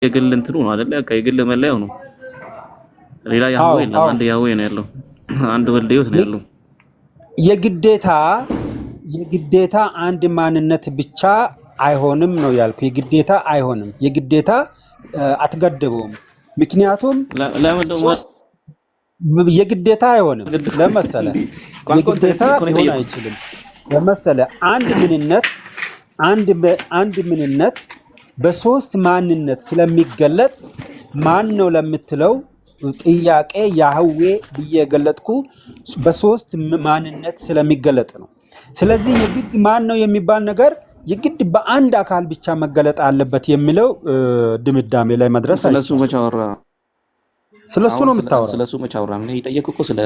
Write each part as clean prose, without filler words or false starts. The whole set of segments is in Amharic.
የግል እንትኑ ነው አይደለ? በቃ የግል መለያው ነው። ሌላ ያህዌ የለም። አንድ ያህዌ ነው ያለው። አንድ ወልድ ሕይወት ነው ያለው። የግዴታ አንድ ማንነት ብቻ አይሆንም ነው ያልኩ። የግዴታ አይሆንም። የግዴታ አትገድበውም። ምክንያቱም የግዴታ አይሆንም ለመሰለ የግዴታ ሊሆን አይችልም ለመሰለ አንድ ምንነት በሶስት ማንነት ስለሚገለጥ ማን ነው ለምትለው ጥያቄ ያህዌ ብዬ የገለጥኩ በሶስት ማንነት ስለሚገለጥ ነው። ስለዚህ የግድ ማን ነው የሚባል ነገር የግድ በአንድ አካል ብቻ መገለጥ አለበት የሚለው ድምዳሜ ላይ መድረስ ስለሱ መቻወራ ስለሱ ነው የምታወራው። ስለሱ መቻወራ ነው የጠየቅኩ እኮ ስለ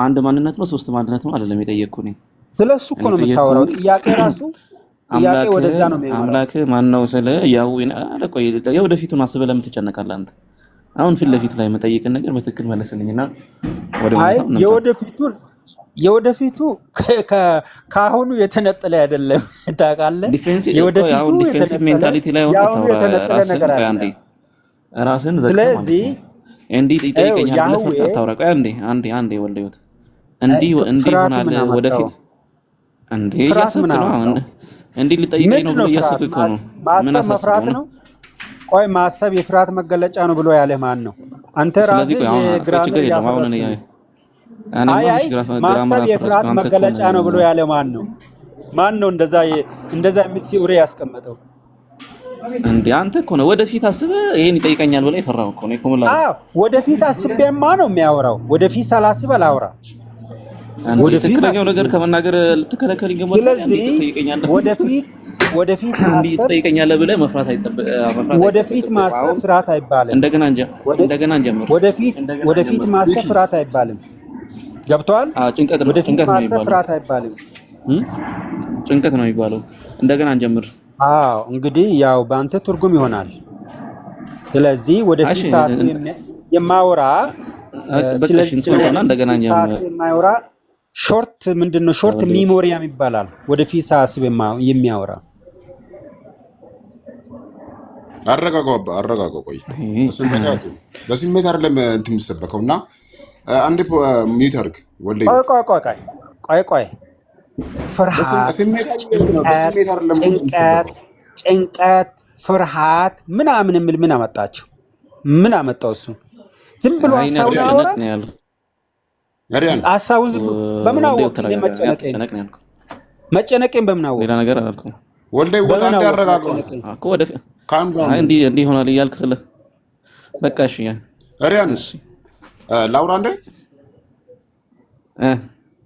አንድ ማንነት ነው ሶስት ማንነት ነው አይደለም የጠየቅኩ እኔ። ስለሱ እኮ ነው የምታወራው። ጥያቄ ራሱ ጥያቄ ወደዛ ነው የሚያወራው። አምላክ ማን ነው ስለ ያህዌ አለ። ቆይ የወደፊቱን አስበህ ለምን ትጨነቃለህ አንተ? አሁን ፊት ለፊት ላይ መጠየቅን ነገር በትክክል መለስልኝና ወደ የወደፊቱ ከአሁኑ የተነጠለ አይደለም ታውቃለህ። ዲፌንሲቭ ሜንታሊቲ ላይ ሆነ ራስን ዘግተህ። ስለዚህ እንዲህ ይጠይቀኛል ብለህ ፈርተህ አታውራ። ቆይ አንዴ ወልደውት እንዲህ ይሆናል ወደፊት እያሰብክ ነው። አሁን እንዲህ ሊጠይቀኝ ነው ብለህ እያሰብክ እኮ ነው። ምን መፍራት ነው? ቆይ ማሰብ የፍርሃት መገለጫ ነው ብሎ ያለ ማን ነው? አንተ ራስህ የግራመር ማሰብ የፍርሃት መገለጫ ነው ብሎ ያለ ማን ነው? ማን ነው እንደዛ የሚል ቲዮሪ ያስቀመጠው? እንዴ አንተ እኮ ነው ወደፊት አስበህ ይሄን ይጠይቀኛል ብለህ የፈራው እኮ ነው። ወደፊት አስቤማ ነው የሚያወራው። ወደፊት ሳላስብ አላወራ። ትክክለኛው ነገር ከመናገር ልትከለከል ይገባል። ስለዚህ ወደፊት ትጠይቀኛለህ ብለህ መፍራት አይጠበቅም። ወደፊት ማሰብ ፍርሃት አይባልም። እንደገና እንጀምር። ወደፊት ማሰብ ፍርሃት አይባልም። ገብቷል? ጭንቀት ነው ማሰብ ፍርሃት አይባልም። ጭንቀት ነው የሚባለው። እንደገና እንጀምር። እንግዲህ ያው በአንተ ትርጉም ይሆናል። ስለዚህ ወደፊት ሳስብ የማወራ እንደገና እንጀምር የማወራ ሾርት ምንድነው? ሾርት ሚሞሪያም ይባላል። ወደፊት ሳስብ የሚያወራ አረጋጋው። ቆይ በስሜት አይደለም እንትን የሚሰበከውና አንዴ ሚዩት አድርግ። ቆይ ፍርሃት፣ ጭንቀት፣ ፍርሃት ምናምን የሚል ምን አመጣቸው? ምን አመጣው? እሱ ዝም ብሎ ሀሳቡን ያወራ። ሀሳቡን ዝም ብሎ በምን አወቅ? መጨነቄን በምን አወቅ? ሌላ ነገር አላልኩም። ወልዴ ቦታ እንዲያረጋጋው እኮ ወደፊት እንዲህ ይሆናል እያልክ ስለ በቃ እሺ ሪያን ላውራ እንደ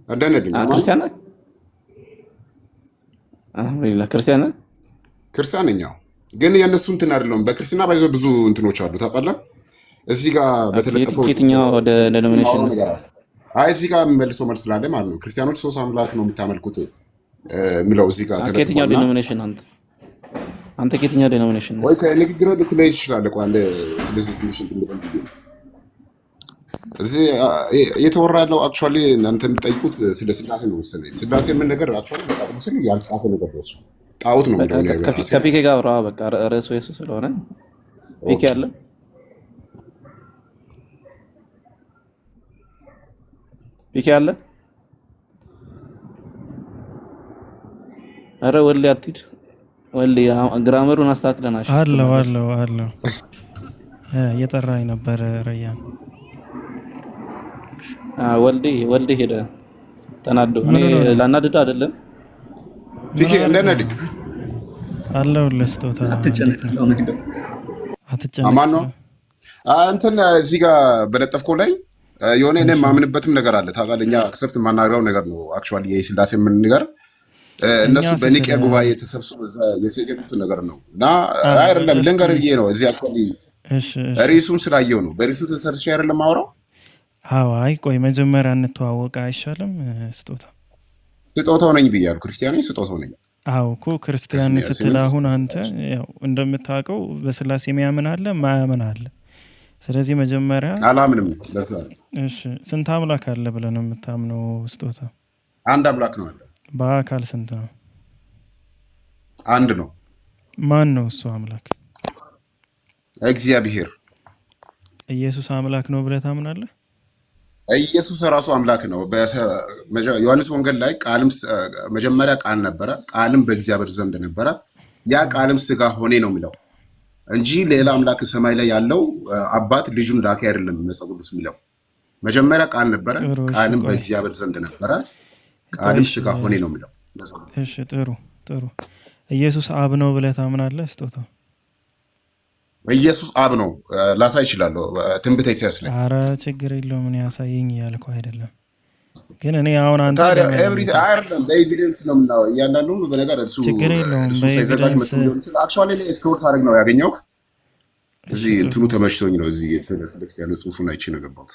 እንደነድኝ ክርስቲያን ነኝ። ግን የእነሱ እንትን አይደለም። በክርስትና ባይዞ ብዙ እንትኖች አሉ ታውቃለህ። እዚህ ጋር በተለጠፈው የትኛው ወደ ዲኖሚኔሽን እዚህ ጋር መልሶ መልስ ስላለ ማለት ነው። ክርስቲያኖች ሶስት አምላክ ነው የምታመልኩት የሚለው እዚህ ጋር ተለጥፏል። የትኛው ዲኖሚኔሽን አንተ ከየትኛው ዲኖሚኔሽን ወይ ከንግግር ልትለይ ይችላል እኮ አለ። ስለዚህ ትንሽ እንትን ልበል እዚህ እየተወራ ያለው አክቹዋሊ እናንተ የምትጠይቁት ስለ ስላሴ ነው መሰለኝ። ስላሴ ምን ነገር አክቹዋሊ በጣም ምስል ያልተጻፈ ነገር ነው። ጣዖት ነው እንደሆነ ያለው ከፒኬ ጋር አውራ። በቃ ርዕሱ የሱ ስለሆነ ፒኬ አለ። ፒኬ አለ። ኧረ ወልዴ አትሂድ። ወልዴ ግራመሩን አስተካክለናል። አለው እየጠራኝ ነበር ረያን። ወልዴ ሄደ ተናዶ። እኔ ላናድድ አይደለም። ፒኬ እንደነዲ አለው ለስጦታ አትጨነቅ። አማን ነው እንትን እዚህ ጋር በለጠፍከው ላይ የሆነ እኔ የማምንበትም ነገር አለ ታውቃለህ። እኛ አክሰፕት የማናደርገው ነገር ነው አክቹዋሊ የስላሴ ምን ነገር እነሱ በኒቅያ ጉባኤ ተሰብስበው የሰገዱት ነገር ነው እና አይደለም ልንገርህ ብዬ ነው። እዚህ አክቹዋሊ ርዕሱን ስላየው ነው። በርዕሱ ተሰርቼ አይደለም ማውራው። አይ ቆይ መጀመሪያ እንተዋወቅ አይሻልም? ስጦታው ነኝ ብያለሁ። ክርስቲያኖ ስጦታው ነኝ። እኮ ክርስቲያን ስትል አሁን አንተ ያው እንደምታውቀው በስላሴ የሚያምን አለ ማያምን አለ። ስለዚህ መጀመሪያ አላምንም። ለዛ እሺ ስንት አምላክ አለ ብለን የምታምነው? ስጦታ አንድ አምላክ ነው አለ። በአካል ስንት ነው? አንድ ነው። ማን ነው እሱ አምላክ? እግዚአብሔር ኢየሱስ አምላክ ነው ብለህ ታምናለህ? ኢየሱስ ራሱ አምላክ ነው። ዮሐንስ ወንጌል ላይ መጀመሪያ ቃል ነበረ፣ ቃልም በእግዚአብሔር ዘንድ ነበረ፣ ያ ቃልም ስጋ ሆኔ ነው የሚለው እንጂ ሌላ አምላክ ሰማይ ላይ ያለው አባት ልጁን ላከ አይደለም መጽሐፍ ቅዱስ የሚለው። መጀመሪያ ቃል ነበረ፣ ቃልም በእግዚአብሔር ዘንድ ነበረ፣ ቃልም ስጋ ሆኔ ነው የሚለው። እሺ ጥሩ። ኢየሱስ አብ ነው ብለህ ታምናለህ? ስጦታው ኢየሱስ አብ ነው ላሳይ እችላለሁ። ትንቢተ ኢሳይያስ ላይ ኧረ ችግር የለውም እኔ ያሳየኝ እያልኩ አይደለም፣ ግን እኔ አሁን አንተ አይደለም በኤቪደንስ ነው የምናወራው። እያንዳንዱን በነገር እሱ ሳይዘጋጅ መጥቶ ሊሆን ይችላል። አክቹዋሊ ላይ ስክሮል ሳደርግ ነው ያገኘሁት። እዚህ እንትኑ ተመችቶኝ ነው እዚህ ፊት ያለው ጽሑፉን አይቼ ነው የገባሁት።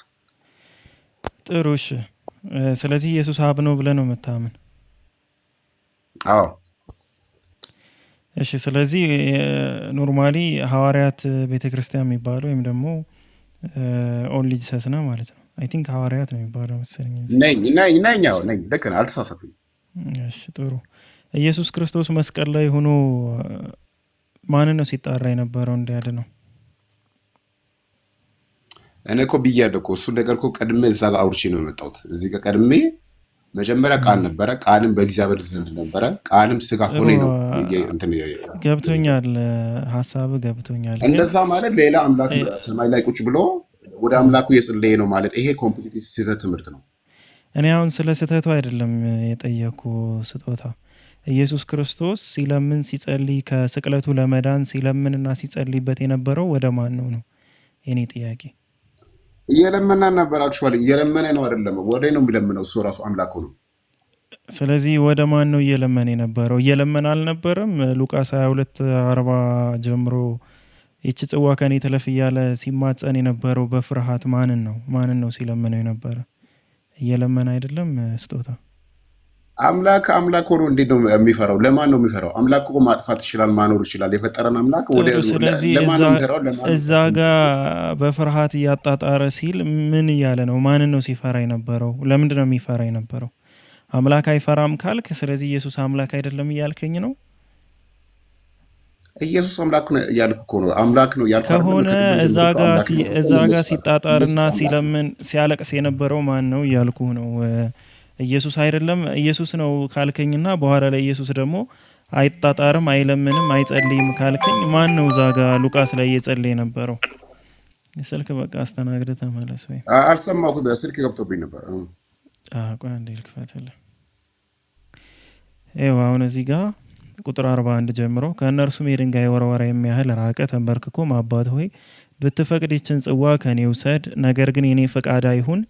ጥሩ እሺ። ስለዚህ ኢየሱስ አብ ነው ብለህ ነው የምታምን? አዎ እሺ። ስለዚህ ኖርማሊ ሐዋርያት ቤተክርስቲያን የሚባለው ወይም ደግሞ ኦንሊ ጂሰስ ነው ማለት ነው። አይ ቲንክ ሐዋርያት ነው የሚባለው መሰለኝ። ነኝ ልክ ነህ፣ አልተሳሳትኩም። እሺ ጥሩ። ኢየሱስ ክርስቶስ መስቀል ላይ ሆኖ ማንን ነው ሲጣራ የነበረው እንዲያድነው? እኔ እኮ ብያለሁ እኮ እሱን ነገር እኮ ቀድሜ እዛ ጋር አውርቼ ነው የመጣሁት። እዚህ ጋር ቀድሜ መጀመሪያ ቃል ነበረ፣ ቃልም በእግዚአብሔር ዘንድ ነበረ፣ ቃልም ስጋ ሆነ ነው። ገብቶኛል፣ ሀሳብ ገብቶኛል። እንደዛ ማለት ሌላ አምላክ ሰማይ ላይ ቁጭ ብሎ ወደ አምላኩ የጸለየ ነው ማለት ይሄ ኮምፕሊት ስህተት ትምህርት ነው። እኔ አሁን ስለ ስህተቱ አይደለም የጠየኩ ስጦታ ኢየሱስ ክርስቶስ ሲለምን ሲጸልይ ከስቅለቱ ለመዳን ሲለምንና ሲጸልይበት የነበረው ወደ ማን ነው ነው የኔ ጥያቄ። እየለመና ነበር። አክቹዋሊ እየለመነ ነው አይደለም፣ ወደ ነው የሚለምነው እሱ ራሱ አምላኩ ነው። ስለዚህ ወደ ማን ነው እየለመነ የነበረው? እየለመነ አልነበረም? ሉቃስ 22:40 ጀምሮ ይህች ጽዋ ከኔ ትለፍ እያለ ሲማጸን የነበረው በፍርሃት ማንን ነው ሲለምነው የነበረ? እየለመነ አይደለም ስጦታ። አምላክ ሆኖ እንዴት ነው የሚፈራው? ለማን ነው የሚፈራው? አምላክ እኮ ማጥፋት ይችላል፣ ማኖር ይችላል። የፈጠረን አምላክ ለማን ነው የሚፈራው? እዛ ጋር በፍርሃት እያጣጣረ ሲል ምን እያለ ነው? ማንን ነው ሲፈራ የነበረው? ለምንድን ነው የሚፈራ የነበረው? አምላክ አይፈራም ካልክ ስለዚህ ኢየሱስ አምላክ አይደለም እያልከኝ ነው? ኢየሱስ አምላክ ነው እያልኩ እኮ ነው። አምላክ ነው እያልኩ ከሆነ እዛ ጋር ሲጣጣርና ሲለምን ሲያለቅስ የነበረው ማን ነው እያልኩ ነው። ኢየሱስ አይደለም ኢየሱስ ነው ካልከኝና በኋላ ላይ ኢየሱስ ደግሞ አይጣጣርም አይለምንም አይጸልይም ካልከኝ ማን ነው እዛ ጋር ሉቃስ ላይ እየጸለየ የነበረው? ስልክ በቃ አስተናግደ ተመለስ። ወይ አልሰማሁም፣ በስልክ ገብቶብኝ ነበር። ቆይ አንዴ ልክፈትልህ። ይኸው አሁን እዚህ ጋር ቁጥር 41 ጀምሮ ከእነርሱም የድንጋይ ወርወራ የሚያህል ራቀ፣ ተንበርክኮም አባት ሆይ ብትፈቅድ ይህችን ጽዋ ከኔ ውሰድ፣ ነገር ግን የኔ ፈቃድ አይሁን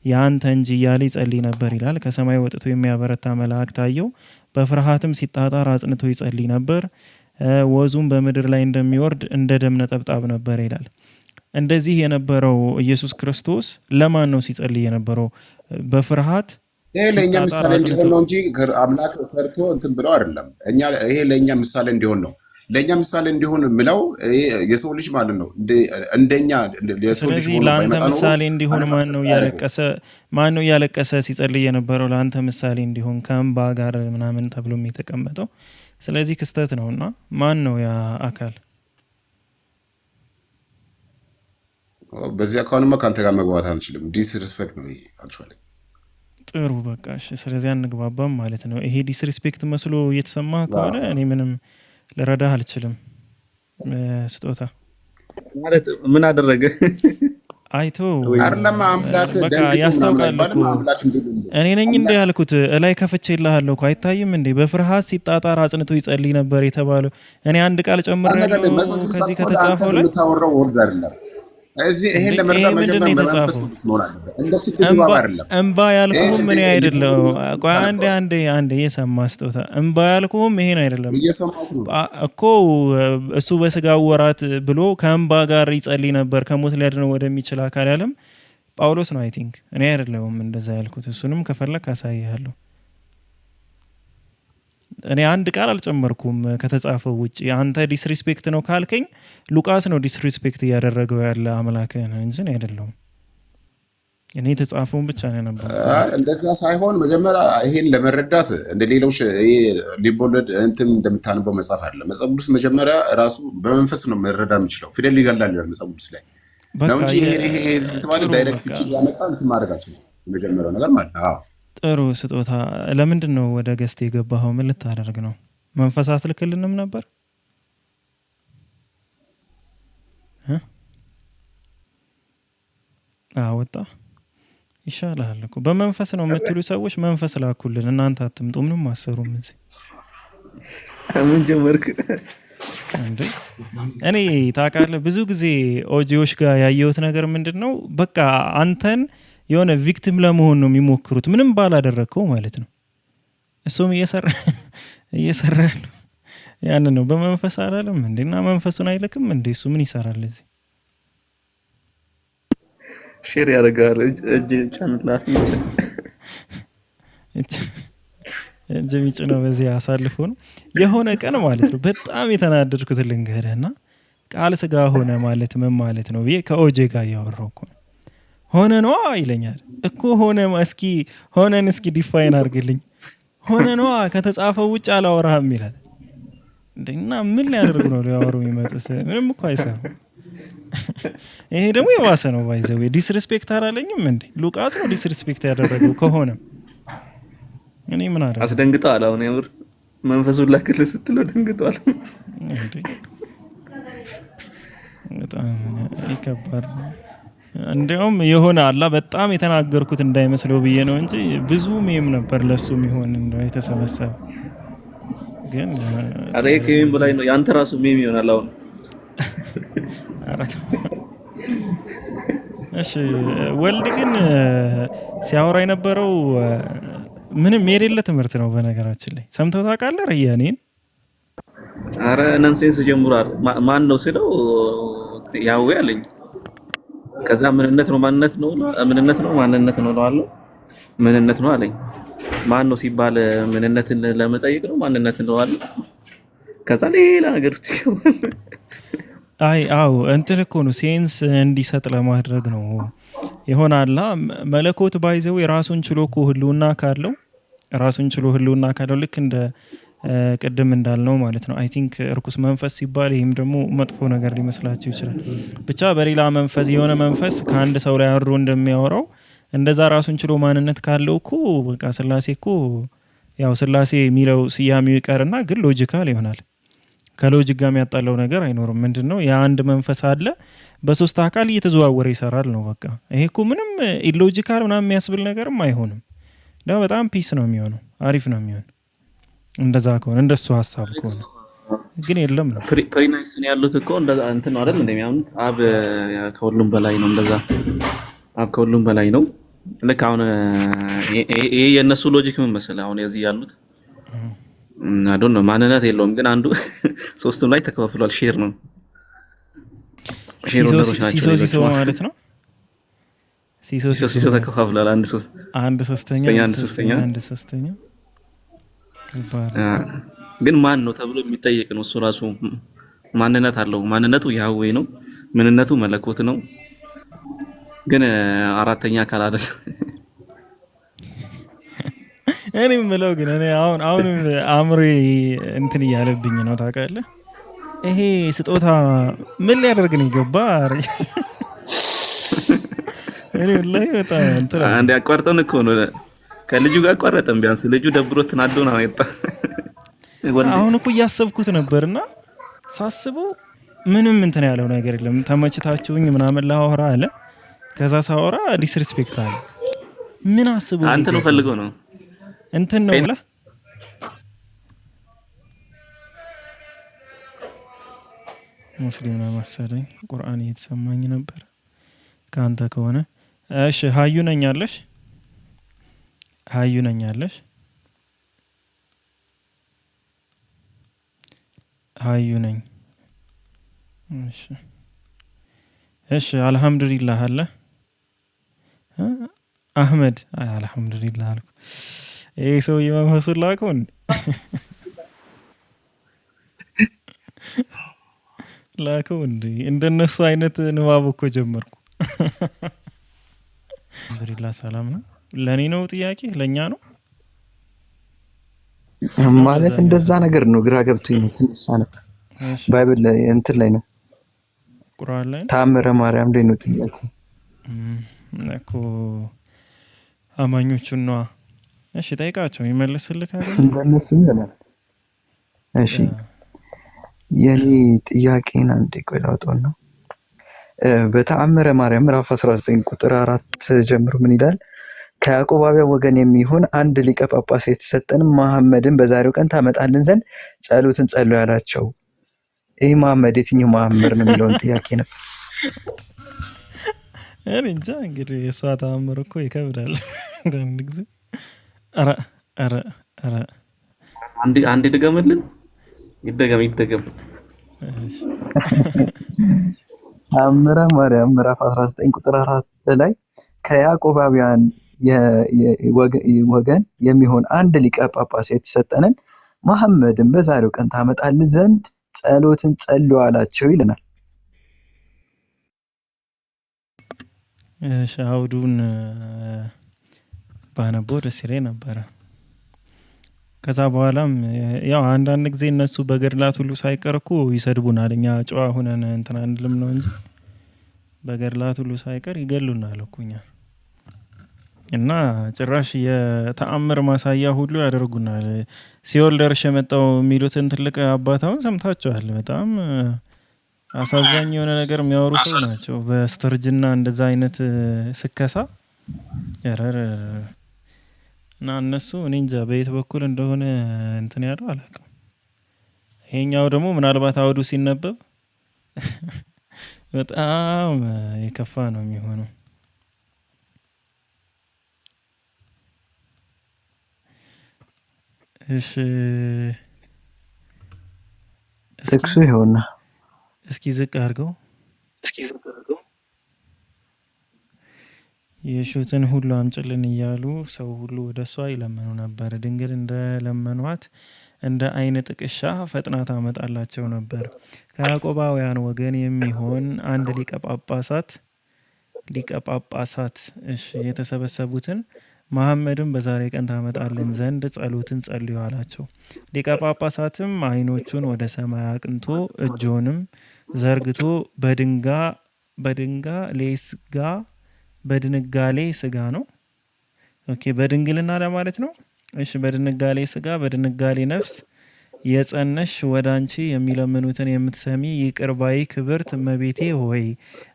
ያንተ እንጂ እያለ ይጸልይ ነበር ይላል። ከሰማይ ወጥቶ የሚያበረታ መልአክ ታየው፣ በፍርሃትም ሲጣጣር አጽንቶ ይጸልይ ነበር፣ ወዙም በምድር ላይ እንደሚወርድ እንደ ደም ነጠብጣብ ነበር ይላል። እንደዚህ የነበረው ኢየሱስ ክርስቶስ ለማን ነው ሲጸልይ የነበረው? በፍርሃት ይሄ ለእኛ ምሳሌ እንዲሆን ነው እንጂ አምላክ ፈርቶ እንትን ብለው አይደለም። ይሄ ለእኛ ምሳሌ እንዲሆን ነው። ለእኛ ምሳሌ እንዲሆን የምለው የሰው ልጅ ማለት ነው እንደኛ የሰው ልጅ ሆኖ ባይመጣ ነው። ምሳሌ እንዲሆን ማን ነው እያለቀሰ ሲጸልይ የነበረው? ለአንተ ምሳሌ እንዲሆን ከእንባ ጋር ምናምን ተብሎ የተቀመጠው ስለዚህ ክስተት ነው። እና ማን ነው ያ አካል? በዚህ አካውንማ ከአንተ ጋር መግባባት አንችልም። ዲስሪስፔክት ነው ይሄ አክቹዋሊ። ጥሩ በቃ እሺ፣ ስለዚህ አንግባባም ማለት ነው። ይሄ ዲስሪስፔክት መስሎ እየተሰማ ከሆነ እኔ ምንም ልረዳህ አልችልም። ስጦታ ማለት ምን አደረገ? አይቶ አይደለም አምላክ ያስታውቃል እኮ እኔ ነኝ እንደ ያልኩት እላይ ከፍቼልሃለሁ እኮ አይታይም እንዴ? በፍርሃት ሲጣጣር አጽንቶ ይጸልይ ነበር የተባለው እኔ አንድ ቃል ጨምሬያለሁ ከዚህ ከተጻፈው ላይ የምታወራው ወርድ አይደለም። እዚህ ይሄን ለመረዳት መጀመሪያ በመንፈስ ቅዱስ መሆን አለበት። እንደ ሲግባባ አይደለም። እንባ ያልኩህም እኔ አይደለም። ቆይ አንዴ የሰማ ስጦታ እንባ ያልኩህም ይሄን አይደለም እኮ እሱ በስጋው ወራት ብሎ ከእንባ ጋር ይጸልይ ነበር ከሞት ሊያድነው ወደሚችል አካል ያለም ጳውሎስ ነው። አይ ቲንክ እኔ አይደለሁም እንደዛ ያልኩት። እሱንም ከፈለክ አሳይሃለሁ። እኔ አንድ ቃል አልጨመርኩም ከተጻፈው ውጪ። አንተ ዲስሪስፔክት ነው ካልከኝ ሉቃስ ነው ዲስሪስፔክት እያደረገው ያለ አምላክህን እንጂ አይደለም። እኔ የተጻፈውን ብቻ ነው ነበር። እንደዛ ሳይሆን መጀመሪያ ይሄን ለመረዳት እንደ ሌሎች ይሄ ሊቦለድ እንትን እንደምታነበው መጽሐፍ አይደለም። መጽሐፍ ቅዱስ መጀመሪያ ራሱ በመንፈስ ነው መረዳ የምችለው። ፊደል ይገላል ይላል መጽሐፍ ቅዱስ ላይ ነው እንጂ ይሄ ተባለ ዳይሬክት ፍቺ ያመጣ እንትን ማድረግ አልችልም። የመጀመሪያው ነገር ማለት ነው። ጥሩ ስጦታ። ለምንድን ነው ወደ ገስት የገባኸው? ምን ልታደርግ ነው? መንፈስ አትልክልንም ነበር? ወጣ ይሻላል እኮ። በመንፈስ ነው የምትሉ ሰዎች መንፈስ ላኩልን። እናንተ አትምጡ፣ ምንም አሰሩም እዚህ። ምን ጀመርክ እንዴ? እኔ ታውቃለህ፣ ብዙ ጊዜ ኦጂዎች ጋር ያየሁት ነገር ምንድን ነው፣ በቃ አንተን የሆነ ቪክቲም ለመሆን ነው የሚሞክሩት፣ ምንም ባላደረግከው ማለት ነው። እሱም እየሰራ ያለው ያንን ነው። በመንፈስ አላለም እንዴ? እና መንፈሱን አይልክም እንዴ? እሱ ምን ይሰራል እዚህ? ሼር ያደርጋል። እጅ ጫንላት እጅ የሚጭነው በዚህ አሳልፎ ነው። የሆነ ቀን ማለት ነው በጣም የተናደድኩት ልንገርህና፣ ቃል ስጋ ሆነ ማለት ምን ማለት ነው ብዬ ከኦጄ ጋር እያወራሁ እኮ ነው። ሆነ ነዋ ይለኛል እኮ። ሆነ ሆነን እስኪ ዲፋይን አድርግልኝ። ሆነ ነዋ ከተጻፈው ውጭ አላወራህም ይላል። እና ምን ሊያደርጉ ነው ሊያወሩ የሚመጡት? ምንም እኮ አይሰሩ። ይሄ ደግሞ የባሰ ነው። ባይዘው ዲስሪስፔክት አላለኝም እንዴ? ሉቃስ ነው ዲስሪስፔክት ያደረገው ከሆነ እኔ ምን አደረገ? አስደንግጧል። አሁን የምር መንፈሱን ላክልህ ስትለው ደንግጧል። በጣም ይከባድ። እንዲያውም የሆነ አላ በጣም የተናገርኩት እንዳይመስለው ብዬ ነው እንጂ ብዙ ሜም ነበር ለሱ የሚሆን እንደው የተሰበሰበ። ግን አሬ ከሜም በላይ ነው። ያንተ ራሱ ሜም ይሆናል አሁን። እሺ ወልድ ግን ሲያወራ የነበረው ምንም የሌለ ትምህርት ነው። በነገራችን ላይ ሰምተው ታውቃለህ? ረያኔን አረ ነንሴንስ ጀምሯል። ማን ነው ስለው ያው ያለኝ ከዛ ምንነት ነው ማንነት ነው ምንነት ነው ማንነት ነው አለው። ምንነት ነው አለኝ። ማን ነው ሲባል ምንነትን ለመጠየቅ ነው ማንነት ነው አለ። ከዛ ሌላ ነገር ትይዋል። አዎ እንትን እኮ ነው ሴንስ እንዲሰጥ ለማድረግ ነው ይሆናላ። መለኮት ባይዘው የራሱን ችሎ እኮ ህልውና ካለው ልክ እንደ ቅድም እንዳልነው ማለት ነው። አይ ቲንክ እርኩስ መንፈስ ሲባል ይህም ደግሞ መጥፎ ነገር ሊመስላቸው ይችላል። ብቻ በሌላ መንፈስ የሆነ መንፈስ ከአንድ ሰው ላይ አድሮ እንደሚያወራው እንደዛ ራሱን ችሎ ማንነት ካለው እኮ በቃ ስላሴ እኮ ያው ስላሴ የሚለው ስያሜው ይቀርና ግን ሎጂካል ይሆናል። ከሎጂክ ጋር የሚያጣለው ነገር አይኖርም። ምንድነው የአንድ መንፈስ አለ በሶስት አካል እየተዘዋወረ ይሰራል ነው በቃ። ይሄ እኮ ምንም ኢሎጂካል ምናምን የሚያስብል ነገርም አይሆንም። ደግሞ በጣም ፒስ ነው የሚሆነው፣ አሪፍ ነው የሚሆነው እንደዛ ከሆነ እንደሱ ሀሳብ ከሆነ። ግን የለም ነው ፕሪናይስ ነው ያሉት እኮ እንደዛ እንትን ነው አይደል እንደሚያምኑት። አብ ከሁሉም በላይ ነው፣ እንደዛ አብ ከሁሉም በላይ ነው። ልክ አሁን ይሄ የነሱ ሎጂክ ምን መሰለህ? አሁን እዚህ ያሉት አዶን ነው ማንነት የለውም፣ ግን አንዱ ሶስቱም ላይ ተከፋፍሏል። ሼር ነው ሼር ወንደሮች ናቸው ሲሶ ማለት ነው። ሲሶ ተከፋፍሏል። አንድ ሶስተኛ ግን ማን ነው ተብሎ የሚጠየቅ ነው። እሱ ራሱ ማንነት አለው። ማንነቱ ያህዌ ነው፣ ምንነቱ መለኮት ነው። ግን አራተኛ አካል አይደል። እኔ የምለው ግን እኔ አሁን አእምሮዬ እንትን እያለብኝ ነው ታውቃለህ። ይሄ ስጦታ ምን ሊያደርግ ነው የገባ? እኔ ወላሂ በጣም እንትን አንዴ አቋርጠን እኮ ነው ከልጁ ጋር አቋረጠን። ቢያንስ ልጁ ደብሮት ተናዶ ነው አይጣ። አሁን እኮ እያሰብኩት ነበርና ሳስበው ምንም እንትን ያለው ነገር የለም። ተመችታችሁኝ ምናምን ላወራ አለ። ከዛ ሳወራ ዲስሪስፔክት አለ። ምን አስበው አንተ ነው ፈልገው ነው እንትን ነው ብለህ ሙስሊም ነው መሰለኝ። ቁርአን እየተሰማኝ ነበር ካንተ ከሆነ እሺ። ሀዩ ነኝ አለሽ? ሀዩ ነኝ። እሺ አልহামዱሊላህ አለ አህመድ። አልহামዱሊላህ አልኩ። ይሄ ሰውዬ መንፈሱን ላከው እንዴ? እንደነሱ አይነት ንባብ እኮ ጀመርኩ። አልሐምዱሊላህ ሰላም ነው። ለእኔ ነው ጥያቄ ለእኛ ነው ማለት እንደዛ ነገር ነው። ግራ ገብቶኝ ነው ትንሽ ሳነብ ባይብል ላይ እንትን ላይ ነው ቁርአን ላይ ተአምረ ማርያም ላይ ነው ጥያቄ እኮ አማኞቹን ነዋ። እሺ ጠይቃቸው ይመልስልህ አይደል? እንደነሱ ይሆናል። እሺ የኔ ጥያቄን አንዴ ቆይ ላውጣውና በተአምረ ማርያም ምዕራፍ 19 ቁጥር 4 ጀምሮ ምን ይላል? ከያዕቆባውያን ወገን የሚሆን አንድ ሊቀ ጳጳስ የተሰጠን መሐመድን በዛሬው ቀን ታመጣልን ዘንድ ጸሎትን ጸልዩ ያላቸው። ይህ መሐመድ የትኛው መሐመድ ነው የሚለውን ጥያቄ ነው። እኔ እንጃ እንግዲህ የእሷ ተአምር እኮ ይከብዳል አንድ ጊዜ። ኧረ አንዴ ድገምልን። ይደገም ተአምረ ማርያም ምዕራፍ 19 ቁጥር 4 ላይ ከያዕቆባውያን ወገን የሚሆን አንድ ሊቀ ጳጳስ የተሰጠንን መሐመድን በዛሬው ቀን ታመጣልን ዘንድ ጸሎትን ጸልዩ አላቸው ይለናል። አውዱን ባነበው ደስ ይለኝ ነበረ። ከዛ በኋላም ያው አንዳንድ ጊዜ እነሱ በገድላት ሁሉ ሳይቀር እኮ ይሰድቡናል። እኛ ጨዋ ሆነን እንትን አንልም ነው እንጂ በገድላት ሁሉ ሳይቀር ይገሉናል እኮ እኛ። እና ጭራሽ የተአምር ማሳያ ሁሉ ያደርጉናል። ሲኦል ደርሼ መጣሁ የሚሉትን ትልቅ አባታውን ሰምታችኋል። በጣም አሳዛኝ የሆነ ነገር የሚያወሩ ሰው ናቸው። በስተርጅና እንደዛ አይነት ስከሳ ያረር እና እነሱ እኔ እንጃ በየት በኩል እንደሆነ እንትን ያለው አላውቅም። ይሄኛው ደግሞ ምናልባት አውዱ ሲነበብ በጣም የከፋ ነው የሚሆነው። እሺ ጥቅሱ ይሆና እስኪ ዝቅ አድርገው የሹትን ሁሉ አምጭልን እያሉ ሰው ሁሉ ወደ እሷ ይለምኑ ነበር። ድንግል እንደለመኗት እንደ አይነ ጥቅሻ ፈጥና ታመጣላቸው ነበር። ከያዕቆባውያን ወገን የሚሆን አንድ ሊቀ ጳጳሳት እሺ የተሰበሰቡትን መሐመድን በዛሬ ቀን ታመጣልን ዘንድ ጸሎትን ጸልዩ አላቸው። ሊቀ ጳጳሳትም አይኖቹን ወደ ሰማይ አቅንቶ እጆንም ዘርግቶ በድንጋሌ ስጋ ነው። ኦኬ በድንግልና ለማለት ነው። እሺ በድንጋሌ ስጋ በድንጋሌ ነፍስ የጸነሽ ወደ አንቺ የሚለምኑትን የምትሰሚ ይቅር ባይ ክብርት እመቤቴ ሆይ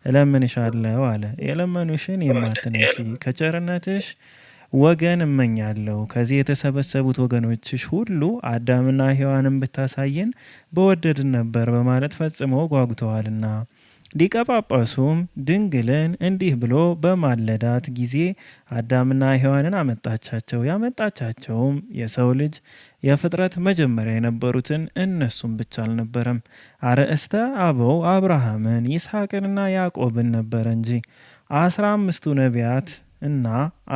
እለምንሻለሁ አለ። የለመኑሽን የማትነሺ ከቸርነትሽ ወገን እመኛለሁ። ከዚህ የተሰበሰቡት ወገኖችሽ ሁሉ አዳምና ሔዋንን ብታሳየን በወደድን ነበር በማለት ፈጽመው ጓጉተዋልና። ሊቀ ጳጳሱም ድንግልን እንዲህ ብሎ በማለዳት ጊዜ አዳምና ሔዋንን አመጣቻቸው። ያመጣቻቸውም የሰው ልጅ የፍጥረት መጀመሪያ የነበሩትን እነሱም ብቻ አልነበረም፣ አርእስተ አበው አብርሃምን ይስሐቅንና ያዕቆብን ነበረ እንጂ 15ቱ ነቢያት እና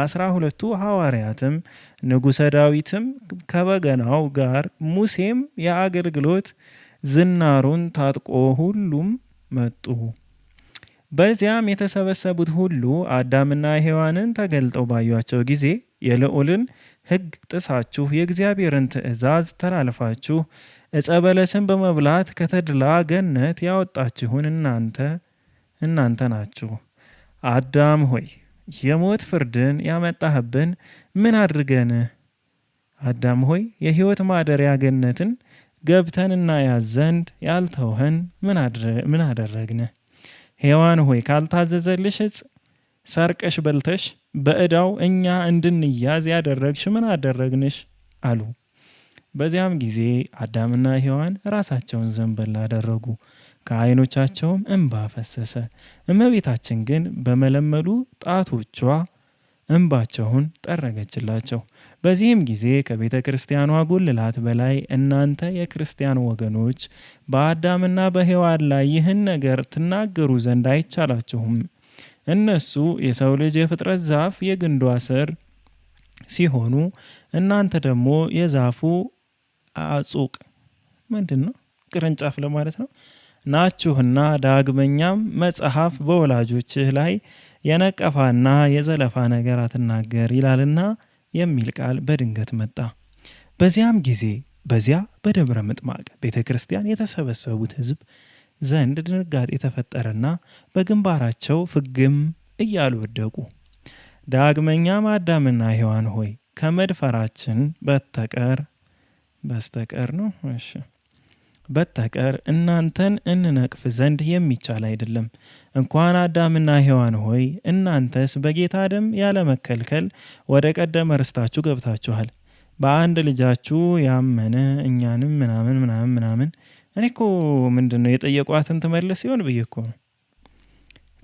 12ቱ ሐዋርያትም ንጉሠ ዳዊትም ከበገናው ጋር ሙሴም የአገልግሎት ዝናሩን ታጥቆ ሁሉም መጡ። በዚያም የተሰበሰቡት ሁሉ አዳምና ሔዋንን ተገልጠው ባዩአቸው ጊዜ የልዑልን ሕግ ጥሳችሁ የእግዚአብሔርን ትእዛዝ ተላልፋችሁ ዕፀ በለስን በመብላት ከተድላ ገነት ያወጣችሁን እናንተ ናችሁ። አዳም ሆይ የሞት ፍርድን ያመጣህብን ምን አድርገን? አዳም ሆይ የሕይወት ማደሪያ ገነትን ገብተን እናያዝ ዘንድ ያልተውኸን ምን አደረግን? ሔዋን ሆይ ካልታዘዘልሽ ዕፅ ሰርቀሽ በልተሽ በዕዳው እኛ እንድንያዝ ያደረግሽ ምን አደረግንሽ? አሉ። በዚያም ጊዜ አዳምና ሔዋን ራሳቸውን ዘንበል አደረጉ፣ ከዓይኖቻቸውም እንባ ፈሰሰ። እመቤታችን ግን በመለመሉ ጣቶቿ እንባቸውን ጠረገችላቸው። በዚህም ጊዜ ከቤተ ክርስቲያኗ ጉልላት በላይ እናንተ የክርስቲያን ወገኖች በአዳምና በሔዋን ላይ ይህን ነገር ትናገሩ ዘንድ አይቻላችሁም። እነሱ የሰው ልጅ የፍጥረት ዛፍ የግንዷ ስር ሲሆኑ እናንተ ደግሞ የዛፉ አጹቅ ምንድን ነው? ቅርንጫፍ ለማለት ነው ናችሁና። ዳግመኛም መጽሐፍ በወላጆችህ ላይ የነቀፋና የዘለፋ ነገር አትናገር ይላልና የሚል ቃል በድንገት መጣ። በዚያም ጊዜ በዚያ በደብረ ምጥማቅ ቤተ ክርስቲያን የተሰበሰቡት ሕዝብ ዘንድ ድንጋጤ ተፈጠረና በግንባራቸው ፍግም እያሉ ወደቁ። ዳግመኛም አዳምና ሔዋን ሆይ ከመድፈራችን በስተቀር እናንተን እንነቅፍ ዘንድ የሚቻል አይደለም። እንኳን አዳምና ሔዋን ሆይ እናንተስ በጌታ ደም ያለመከልከል ወደ ቀደመ ርስታችሁ ገብታችኋል። በአንድ ልጃችሁ ያመነ እኛንም ምናምን እኔ እኮ ምንድን ነው የጠየቋትን ትመልስ ሲሆን ብዬ እኮ ነው።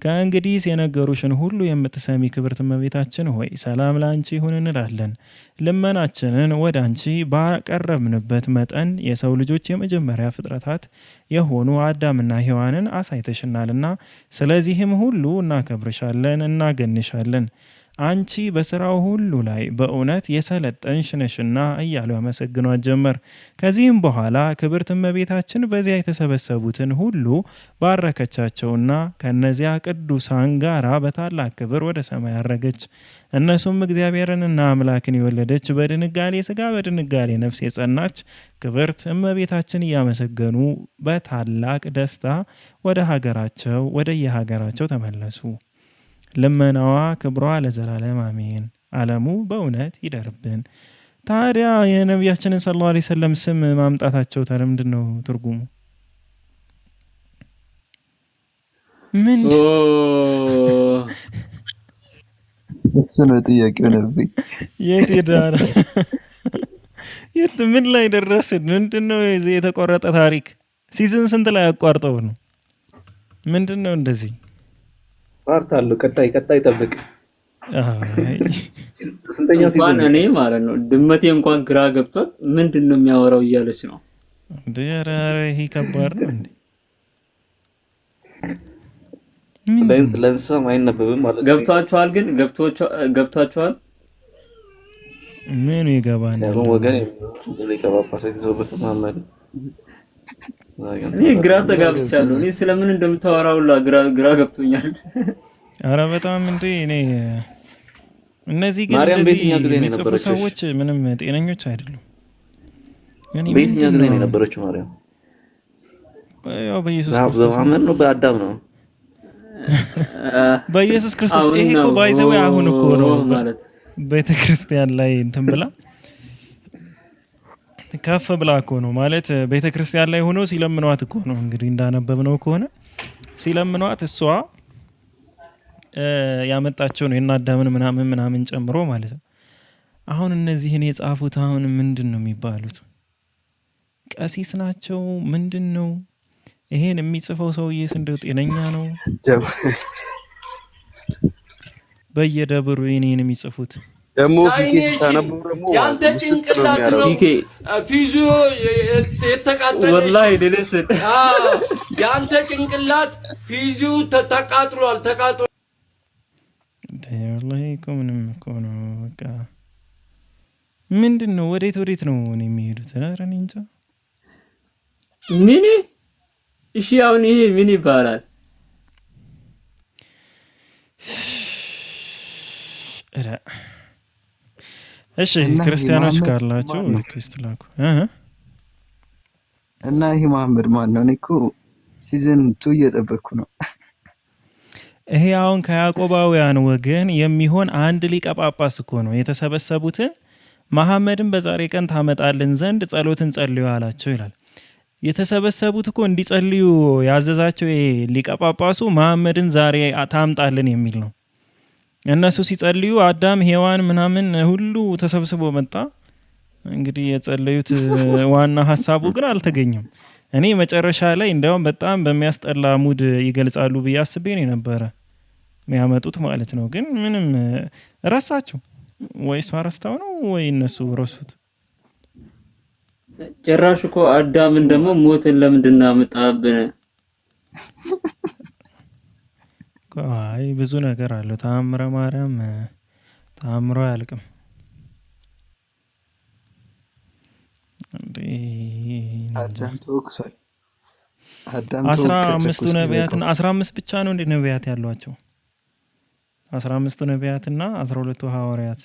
ከእንግዲህ የነገሩሽን ሁሉ የምትሰሚ ክብርት እመቤታችን ሆይ ሰላም ለአንቺ ይሁን እንላለን። ልመናችንን ወደ አንቺ ባቀረብንበት መጠን የሰው ልጆች የመጀመሪያ ፍጥረታት የሆኑ አዳምና ሔዋንን አሳይተሽናልና ስለዚህም ሁሉ እናከብርሻለን፣ እናገንሻለን። አንቺ በስራው ሁሉ ላይ በእውነት የሰለጠንሽ ነሽና እያሉ ያመሰግኗት ጀመር። ከዚህም በኋላ ክብርት እመቤታችን በዚያ የተሰበሰቡትን ሁሉ ባረከቻቸውና ከነዚያ ቅዱሳን ጋራ በታላቅ ክብር ወደ ሰማይ አረገች። እነሱም እግዚአብሔርንና አምላክን የወለደች በድንጋሌ ሥጋ በድንጋሌ ነፍስ የጸናች ክብርት እመቤታችን እያመሰገኑ በታላቅ ደስታ ወደ የሀገራቸው ተመለሱ። ልመናዋ ክብሯ ለዘላለም አሜን። ዓለሙ በእውነት ይደርብን። ታዲያ የነቢያችንን ሰለላሁ ዐለይሂ ወሰለም ስም ማምጣታቸው ምንድን ነው ትርጉሙ? እሱ ነው ጥያቄው ነብይ። የት ሄዳል? ምን ላይ ደረስን? ምንድን ነው የተቆረጠ ታሪክ? ሲዝን ስንት ላይ አቋርጠው ነው? ምንድን ነው እንደዚህ ፓርት አለው። ቀጣይ ጠብቅ። ስንተኛ ሲዝን እኔ ማለት ነው ድመቴ እንኳን ግራ ገብቷት ምንድን ነው የሚያወራው እያለች ነው። ይሄ ከባድ ነው እንዴ? ለእንስሳም አይነበብም ማለት ነው። ገብቷችኋል? ግን ገብቷችኋል? ምኑ ይገባል? ወገን ሊቀባባስ የተዘበት ማለት እኔ ግራ ተጋብቻለሁ። እኔ ስለምን እንደምታወራው ግራ ገብቶኛል። ኧረ በጣም እንዴ! እኔ እነዚህ ግን በየትኛው ጊዜ ነው የነበረችው? ሰዎች ምንም ጤነኞች አይደሉም። በየትኛው ጊዜ ነው የነበረችው ማርያም? ያው በኢየሱስ ክርስቶስ ነው በአዳም ነው በኢየሱስ ክርስቶስ። ይሄ እኮ ባይዘው አሁን እኮ ነው ማለት ቤተክርስቲያን ላይ እንትን ብላ ከፍ ብላ እኮ ነው ማለት ቤተክርስቲያን ላይ ሆኖ ሲለምኗት እኮ ነው እንግዲህ እንዳነበብነው ከሆነ ሲለምኗት እሷ ያመጣቸው ነው የናዳምን ምናምን ጨምሮ ማለት ነው። አሁን እነዚህን የጻፉት አሁን ምንድን ነው የሚባሉት? ቀሲስ ናቸው? ምንድን ነው ይሄን የሚጽፈው ሰውዬስ እንደው ጤነኛ ነው? በየደብሩ ይሄን የሚጽፉት ደግሞ ፒኬስ ታነበው ደግሞ ያንተ ጭንቅላት ነው ፊዚዮ የተቃጠለ ወላሂ ደለሰን ያንተ ጭንቅላት ፊዚዮ ተቃጥሏል። ወላሂ ምንም እኮ ነው በቃ ምንድን ነው ወዴት ነው የሚሄዱት? ኧረ እኔ እንጃ። ምን እሺ አሁን ይሄ ምን ይባላል? እሺ ክርስቲያኖች ካላችሁ ሪኩዌስት ላኩ እና ይሄ መሐመድ ማን ነው? እኔ እኮ ሲዝን 2 እየጠበቅኩ ነው። ይሄ አሁን ከያዕቆባውያን ወገን የሚሆን አንድ ሊቀ ጳጳስ እኮ ነው የተሰበሰቡትን መሐመድን በዛሬ ቀን ታመጣልን ዘንድ ጸሎትን ጸልዩ አላቸው ይላል። የተሰበሰቡት እኮ እንዲጸልዩ ያዘዛቸው ይሄ ሊቀ ጳጳሱ መሐመድን ዛሬ ታምጣልን የሚል ነው። እነሱ ሲጸልዩ አዳም ሔዋን ምናምን ሁሉ ተሰብስቦ መጣ። እንግዲህ የጸለዩት ዋና ሀሳቡ ግን አልተገኘም። እኔ መጨረሻ ላይ እንዲያውም በጣም በሚያስጠላ ሙድ ይገልጻሉ ብዬ አስቤ ነው የነበረ የሚያመጡት ማለት ነው። ግን ምንም ረሳቸው። ወይ እሷ ረስታው ነው ወይ እነሱ ረሱት። ጭራሽ እኮ አዳምን ደግሞ ሞትን ለምንድን ነው ያመጣብን? አይ ብዙ ነገር አለው። ተአምረ ማርያም ተአምሮ አያልቅም። አዳም ተወቅሷል። 15ቱ ነቢያትን 15 ብቻ ነው እንደ ነቢያት ያሏቸው? 15ቱ ነቢያትና 12ቱ ሐዋርያት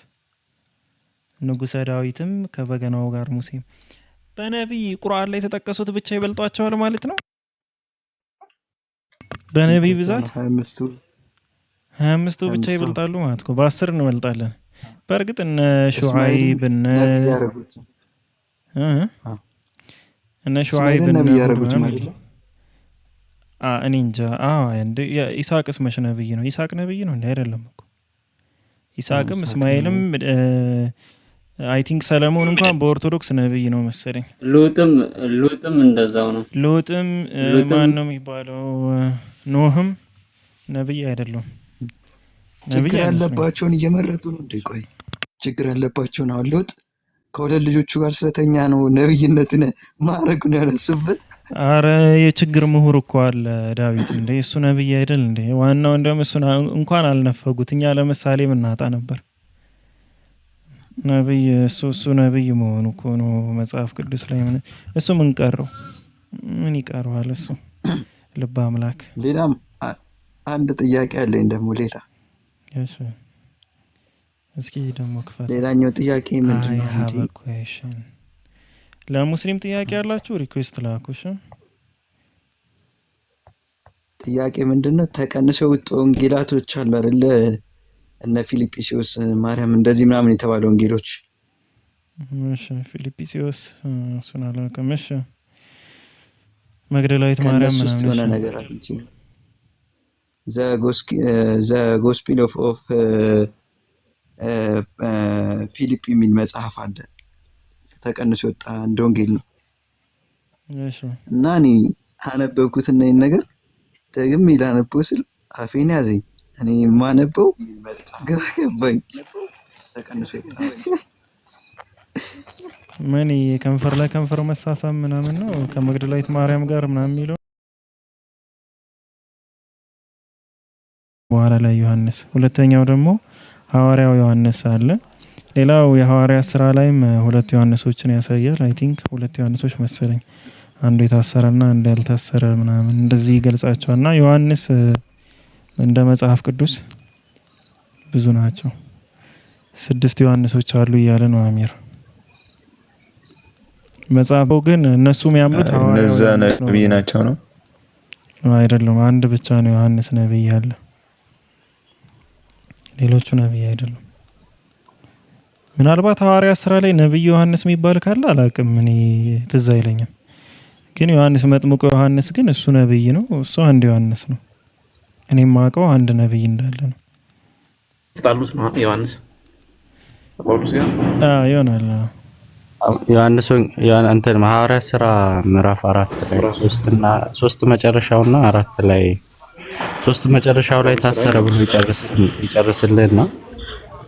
ንጉሠ ዳዊትም ከበገናው ጋር ሙሴም በነቢይ ቁርአን ላይ የተጠቀሱት ብቻ ይበልጧቸዋል ማለት ነው። በነቢይ ብዛት 25ቱ ብቻ ይበልጣሉ ማለት ነው። በ10 እንበልጣለን። በእርግጥ እነ ሹዓይብ እነ ሹዓይብ ነቢይ ያደረጉት ማለት ነው። እኔ እንጃ። ኢሳቅስ መች ነቢይ ነው? ኢሳቅ ነቢይ ነው እንዴ? አይደለም እኮ ኢሳቅም እስማኤልም አይ ቲንክ ሰለሞን እንኳን በኦርቶዶክስ ነቢይ ነው መሰለኝ። ሉጥም እንደዛው ነው። ሉጥም ማን ነው የሚባለው? ኖህም ነቢይ አይደለም። ችግር ያለባቸውን እየመረጡ ነው እንዴ? ቆይ ችግር ያለባቸውን አሁን ሉጥ ከሁለት ልጆቹ ጋር ስለተኛ ነው ነብይነቱን ማዕረጉን ያነሱበት። አረ የችግር ምሁር እኮ አለ ዳዊት እንዴ! እሱ ነብይ አይደል እንዴ? ዋናው እንደም እሱ እንኳን አልነፈጉት። እኛ ለምሳሌ ምናጣ ነበር ነብይ። እሱ ነብይ መሆኑ እኮ ነው መጽሐፍ ቅዱስ ላይ። እሱ ምን ቀረው? ምን ይቀረዋል እሱ? ልበ አምላክ። ሌላም አንድ ጥያቄ አለኝ ደግሞ ሌላ። እሺ እስኪ ደግሞ ክፈት። ሌላኛው ጥያቄ ምንድነው? ለሙስሊም ጥያቄ ያላችሁ ሪኩዌስት ላኩሽ። ጥያቄ ምንድነው? ተቀንሰው ወጡ ወንጌላቶች አሉ አይደለ? እነ ፊልጵስዩስ ማርያም እንደዚህ ምናምን የተባሉ ወንጌሎች። እሺ ፊልጵስዩስ እሱን አላውቅም። እሺ መግደላዊት ማርያም ምናምን የሆነ ነገር አለች። ዘ ጎስፔል ኦፍ ፊሊፕ የሚል መጽሐፍ አለ። ተቀንሶ ወጣ እንደ ወንጌል ነው። እሺ እና እኔ አነበብኩትና ይሄን ነገር ደግሜ ላነበው ስል አፌን ያዘኝ። እኔ ማነበው ግራ ገባኝ። ተቀንሶ ወጣ ምን ከንፈር ለከንፈር መሳሳም ምናምን ነው ከመግደላዊት ማርያም ጋር ምናምን የሚለው። በኋላ ላይ ዮሐንስ፣ ሁለተኛው ደግሞ ሐዋርያው ዮሐንስ አለ። ሌላው የሐዋርያ ስራ ላይም ሁለት ዮሐንሶችን ያሳያል። አይ ቲንክ ሁለት ዮሐንሶች መሰለኝ፣ አንዱ የታሰረና አንዱ ያልታሰረ ምናምን እንደዚህ ይገልጻቸዋል። እና ዮሐንስ እንደ መጽሐፍ ቅዱስ ብዙ ናቸው። 6 ዮሐንሶች አሉ እያለ ነው አሚር። መጽሐፉ ግን እነሱ የሚያምኑት ሐዋርያው ነብይ ናቸው ነው አይደለም። አንድ ብቻ ነው ዮሐንስ ነብይ ያለ፣ ሌሎቹ ነብይ አይደሉም። ምናልባት ሐዋርያ ስራ ላይ ነብይ ዮሐንስ የሚባል ካለ አላውቅም፣ እኔ ትዝ አይለኝም። ግን ዮሐንስ መጥምቁ ዮሐንስ ግን እሱ ነብይ ነው። እሱ አንድ ዮሐንስ ነው። እኔም ማውቀው አንድ ነብይ እንዳለ ነው። ተጣሉት ነው ዮሐንስ ጳውሎስ ጋር ይሆናል። ዮሐንስ እንትን ሐዋርያ ስራ ምዕራፍ 4 ላይ 3 መጨረሻውና 4 ላይ 3 መጨረሻው ላይ ታሰረ ብሎ ይጨርስልና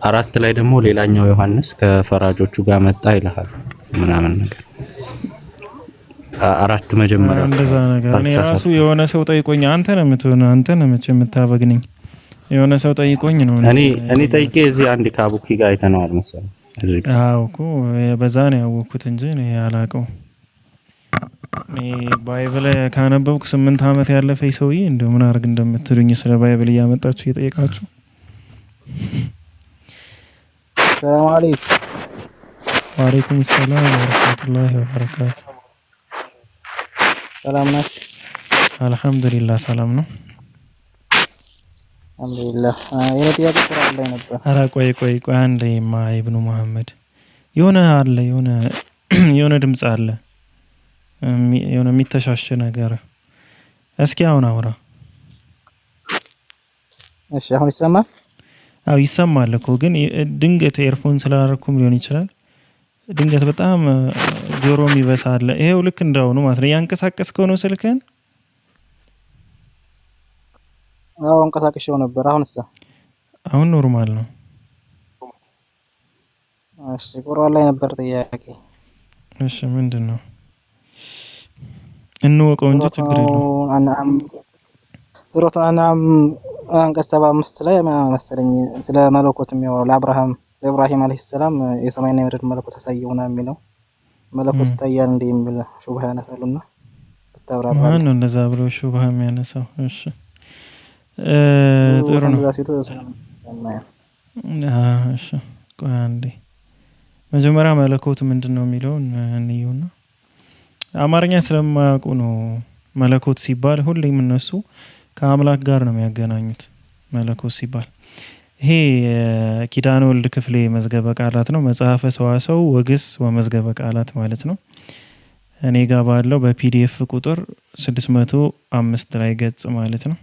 4 ላይ ደግሞ ሌላኛው ዮሐንስ ከፈራጆቹ ጋር መጣ ይልሃል ምናምን ነገር 4 መጀመሪያ እንደዛ ነገር። እኔ ራሱ የሆነ ሰው ጠይቆኝ አንተ ነህ የምታበግነኝ የሆነ ሰው ጠይቆኝ ነው እኔ ጠይቄ እዚህ አንድ ካቡኪ ጋር አይተነዋል መሰለኝ። አዎ እኮ በዛ ነው ያወቅኩት እንጂ እኔ አላውቀውም። እኔ ባይብል ካነበብኩ 8 ዓመት ያለፈኝ ሰውዬ እንደው ምን አድርግ እንደምትሉኝ ስለ ባይብል እያመጣችሁ እየጠየቃችሁ። ሰላም አለይኩም። ወአለይኩም ሰላም ወራህመቱላሂ ወበረካቱ። ሰላም ናችሁ? አልሐምዱሊላህ ሰላም ነው። አልሐምዱሊላህ። የኔ ጥያቄ ቁርአን ላይ ነበር። ኧረ ቆይ አንዴ ኢብኑ መሐመድ የሆነ ድምጽ አለ የሆነ የሚተሻሽ ነገር። እስኪ አሁን አውራ። እሺ አሁን ይሰማል? አዎ ይሰማል እኮ ግን ድንገት ኤርፎን ስላደረኩም ሊሆን ይችላል። ድንገት በጣም ጆሮም ይበሳል። ይሄው ልክ እንዳው ነው ማለት ነው። ያንቀሳቀስከው ነው ስልክህን? አዎ አንቀሳቅሼው ነበር። አሁን ኖርማል ነው። እሺ ቁርአን ላይ ነበር ጥያቄ። እሺ ምንድነው? እንወቀው እንጂ ችግር የለውም። ሱረቱ አንዓም አንቀጽ 75 ላይ መሰለኝ ስለ መለኮት የሚያወራው ለኢብራሂም አለይሂ ሰላም የሰማይና የምድር መለኮት አሳየውና የሚለው መለኮት ይታያል እንደ የሚል ሹብሃ ያነሳሉና ተብራራ። ማን ነው እንደዛ ብሎ ሹብሃ የሚያነሳው? እሺ ጥሩ ነው። እሺ ቆይ አንዴ መጀመሪያ መለኮት ምንድነው የሚለውን እንየውና አማርኛ ስለማያውቁ ነው መለኮት ሲባል ሁሌም እነሱ ከአምላክ ጋር ነው የሚያገናኙት መለኮት ሲባል ይሄ ኪዳነ ወልድ ክፍሌ መዝገበ ቃላት ነው መጽሐፈ ሰዋሰው ወግስ ወመዝገበ ቃላት ማለት ነው እኔ ጋር ባለው በፒዲኤፍ ቁጥር 605 ላይ ገጽ ማለት ነው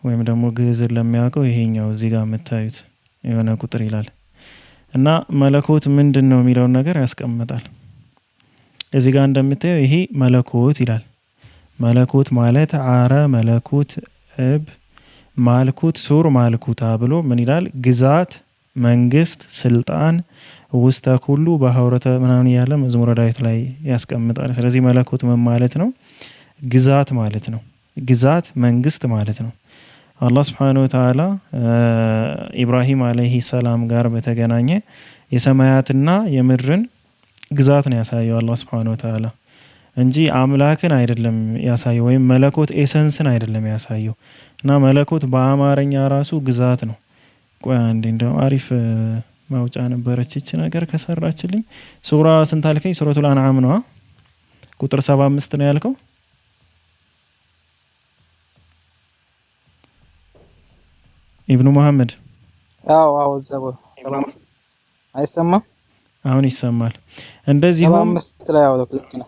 ወይም ደግሞ ግዕዝን ለሚያውቀው ይሄኛው እዚህ ጋር የምታዩት የሆነ ቁጥር ይላል እና መለኮት ምንድነው የሚለውን ነገር ያስቀምጣል እዚህ ጋር እንደምታየው ይሄ መለኮት ይላል መለኮት ማለት አረ መለኮት እብ ማልኩት ሱር ማልኩታ ብሎ ምን ይላል ግዛት መንግስት ስልጣን ውስተ ሁሉ በሐውረተ ምናምን ያለ መዝሙረ ዳዊት ላይ ያስቀምጣል ስለዚህ መለኮት ምን ማለት ነው ግዛት ማለት ነው ግዛት መንግስት ማለት ነው አላህ Subhanahu Wa Ta'ala ኢብራሂም አለይሂ ሰላም ጋር በተገናኘ የሰማያትና የምድርን ግዛት ነው ያሳየው አላህ Subhanahu Wa Ta'ala እንጂ አምላክን አይደለም ያሳየው ወይም መለኮት ኤሰንስን አይደለም ያሳየው እና መለኮት በአማርኛ ራሱ ግዛት ነው ቆይ አንዴ እንደው አሪፍ ማውጫ ነበረች እቺ ነገር ከሰራችልኝ ሱራ ስንት አልከኝ ሱረቱል አንዓም ነው ቁጥር 75 ነው ያልከው ኢብኑ መሐመድ አዎ ዘቦ ሰላም አይሰማም አሁን ይሰማል እንደዚሁም 75 ላይ ያው ልክ ነው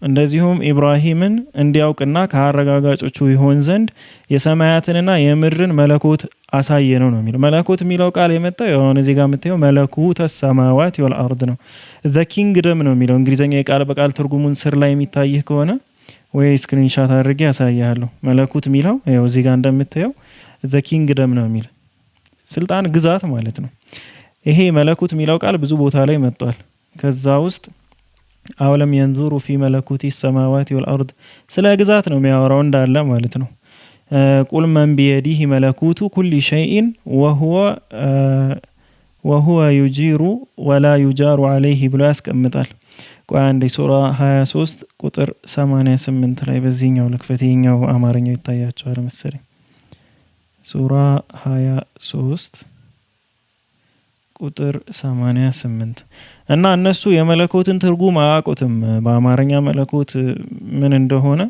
እንደዚሁም ኢብራሂምን እንዲያውቅና ከአረጋጋጮቹ ይሆን ዘንድ የሰማያትንና የምድርን መለኮት አሳየነው ነው የሚለው መለኮት የሚለው ቃል የመጣው የሆነ እዚህ ጋር የምታየው መለኩተ ሰማዋት ወልአርድ ነው the kingdom ነው የሚለው እንግሊዘኛ የቃል በቃል ትርጉሙን ስር ላይ የሚታይህ ከሆነ ወይ ስክሪንሻት አድርጌ ያሳያለሁ መለኮት የሚለው ያው እዚህ ጋር እንደምታየው the kingdom ነው የሚለው ስልጣን ግዛት ማለት ነው ይሄ መለኮት የሚለው ቃል ብዙ ቦታ ላይ መጥቷል ከዛ ውስጥ አውለም ينظروا في ملكوت السماوات والارض ስለ ግዛት ነው የሚያወራው እንዳለ ማለት ነው ቁል መን بيده ملكوت كل شيء وهو يجير ولا يجار عليه ብሎ ያስቀምጣል ቆይ አንዴ ሱራ 23 ቁጥር 88 ላይ በዚህኛው ለክፈቴኛው አማርኛው ይታያቸዋል መሰለኝ ሱራ 23 ቁጥር 88 እና እነሱ የመለኮትን ትርጉም አያውቁትም በአማርኛ መለኮት ምን እንደሆነ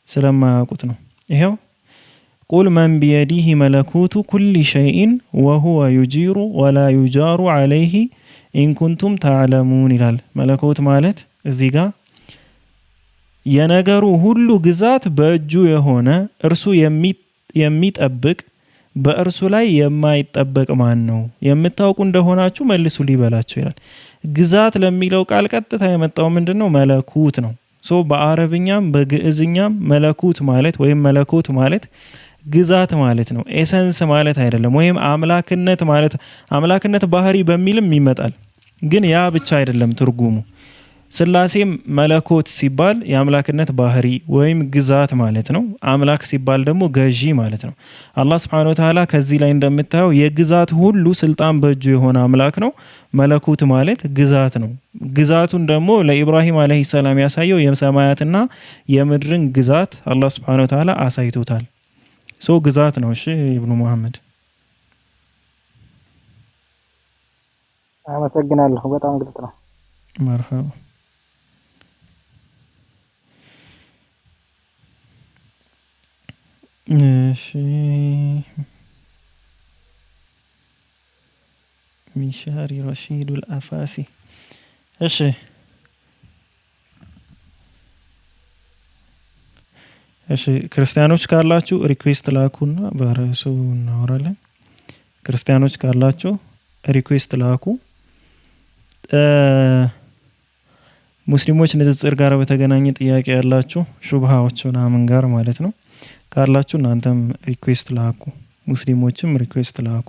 ስለማያውቁት ነው ይሄው ቁል መን بيده ملكوت كل شيء وهو يجير ولا يجار عليه إن كنتم تعلمون ይላል መለኮት ማለት እዚህ ጋር የነገሩ ሁሉ ግዛት በእጁ የሆነ እርሱ የሚጠብቅ በእርሱ ላይ የማይጠበቅ ማን ነው የምታውቁ እንደሆናችሁ መልሱ ሊበላቸው ይላል ግዛት ለሚለው ቃል ቀጥታ የመጣው ምንድነው መለኮት ነው ሶ በአረብኛም በግዕዝኛም መለኮት ማለት ወይም መለኮት ማለት ግዛት ማለት ነው ኤሰንስ ማለት አይደለም ወይም አምላክነት ማለት አምላክነት ባህሪ በሚልም ይመጣል ግን ያ ብቻ አይደለም ትርጉሙ ስላሴም መለኮት ሲባል የአምላክነት ባህሪ ወይም ግዛት ማለት ነው አምላክ ሲባል ደግሞ ገዢ ማለት ነው አላህ Subhanahu Wa Ta'ala ከዚህ ላይ እንደምታየው የግዛት ሁሉ ስልጣን በእጁ የሆነ አምላክ ነው መለኮት ማለት ግዛት ነው ግዛቱን ደግሞ ለኢብራሂም አለይሂ ሰላም ያሳየው የሰማያትና የምድርን ግዛት አላህ Subhanahu Wa Ta'ala አሳይቶታል ሶ ግዛት ነው እሺ ኢብኑ መሐመድ አመሰግናለሁ በጣም ግልጽ ነው መርሐባ እሺ ሚሻሪ ረሺዱል አፋሲ እሺ ክርስቲያኖች ካላችሁ ሪኩዌስት ላኩና በራሱ እናወራለን ክርስቲያኖች ካላችሁ ሪኩዌስት ላኩ ሙስሊሞች ንጽጽር ጋር በተገናኘ ጥያቄ ያላችሁ ሹብሃዎች ምናምን ጋር ማለት ነው ካላችሁ እናንተም ሪኩዌስት ላኩ ሙስሊሞችም ሪኩዌስት ላኩ